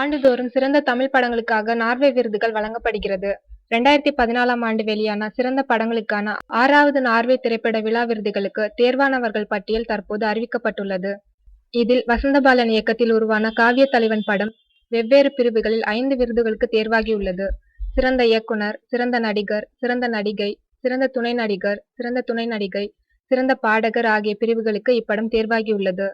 ஆண்டுதோறும் சிறந்த தமிழ் படங்களுக்காக நார்வே விருதுகள் வழங்கப்படுகிறது. 2014ஆம் ஆண்டு வெளியான சிறந்த படங்களுக்கான 6வது நார்வே திரைப்பட விழா விருதுகளுக்கு தேர்வானவர்கள் பட்டியல் தற்போது அறிவிக்கப்பட்டுள்ளது. இதில் வசந்தபாலன் இயக்கத்தில் உருவான காவிய தலைவன் படம் வெவ்வேறு பிரிவுகளில் 5 விருதுகளுக்கு தேர்வாகியுள்ளது. சிறந்த இயக்குனர், சிறந்த நடிகர், சிறந்த நடிகை, சிறந்த துணை நடிகர், சிறந்த துணை நடிகை, சிறந்த பாடகர் ஆகிய பிரிவுகளுக்கு இப்படம் தேர்வாகியுள்ளது.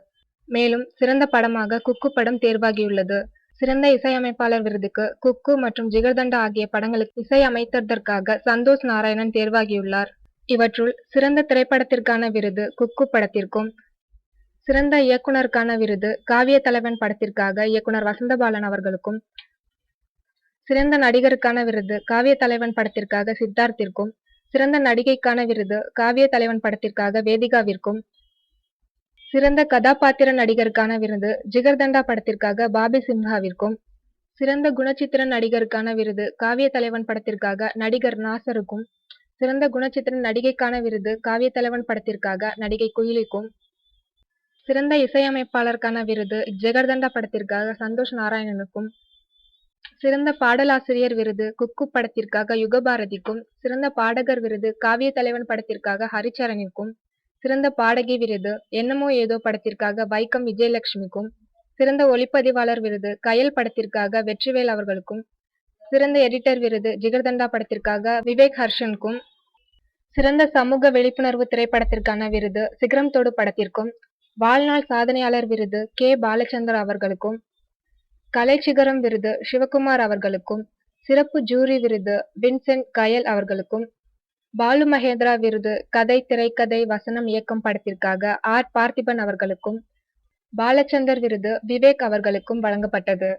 மேலும் சிறந்த படமாக குக்கு படம் தேர்வாகியுள்ளது. சிறந்த இசையமைப்பாளர் விருதுக்கு குக்கு மற்றும் ஜிகர்தண்டா ஆகிய படங்களுக்கு இசையமைத்ததற்காக சந்தோஷ் நாராயணன் தேர்வாகியுள்ளார். இவற்றுள் சிறந்த திரைப்படத்திற்கான விருது குக்கு படத்திற்கும், சிறந்த இயக்குனருக்கான விருது காவிய தலைவன் படத்திற்காக இயக்குனர் வசந்தபாலன் அவர்களுக்கும், சிறந்த நடிகருக்கான விருது காவிய தலைவன் படத்திற்காக சித்தார்த்திற்கும், சிறந்த நடிகைக்கான விருது காவிய தலைவன் படத்திற்காக வேதிகாவிற்கும், சிறந்த கதாபாத்திர நடிகருக்கான விருது ஜிகர்தண்டா படத்திற்காக பாபி சிம்ஹாவிற்கும், சிறந்த குணச்சித்திர நடிகருக்கான விருது காவிய தலைவன் படத்திற்காக நடிகர் நாசருக்கும், சிறந்த குணச்சித்திர நடிகைக்கான விருது காவிய தலைவன் படத்திற்காக நடிகை குயிலிக்கும், சிறந்த இசையமைப்பாளருக்கான விருது ஜிகர்தண்டா படத்திற்காக சந்தோஷ் நாராயணனுக்கும், சிறந்த பாடலாசிரியர் விருது குக்கு படத்திற்காக யுகபாரதிக்கும், சிறந்த பாடகர் விருது காவிய தலைவன் படத்திற்காக ஹரிச்சரனிற்கும், சிறந்த பாடகி விருது என்னமோ ஏதோ படத்திற்காக வைக்கம் விஜயலட்சுமிக்கும், சிறந்த ஒளிப்பதிவாளர் விருது கயல் படத்திற்காக வெற்றிவேல் அவர்களுக்கும், சிறந்த எடிட்டர் விருது ஜிகர்தண்டா படத்திற்காக விவேக் ஹர்ஷனுக்கும், சிறந்த சமூக விழிப்புணர்வு திரைப்படத்திற்கான விருது சிகரம் தொடு படத்திற்கும், வாழ்நாள் சாதனையாளர் விருது கே. பாலச்சந்தர் அவர்களுக்கும், கலைச்சிகரம் விருது சிவகுமார் அவர்களுக்கும், சிறப்பு ஜூரி விருது வின்சென்ட் கயல் அவர்களுக்கும், பாலு மகேந்திரா விருது கதை, திரைக்கதை, வசனம், இயக்கம் படத்திற்காக ஆர். பார்த்திபன் அவர்களுக்கும், பாலச்சந்தர் விருது விவேக் அவர்களுக்கும் வழங்கப்பட்டது.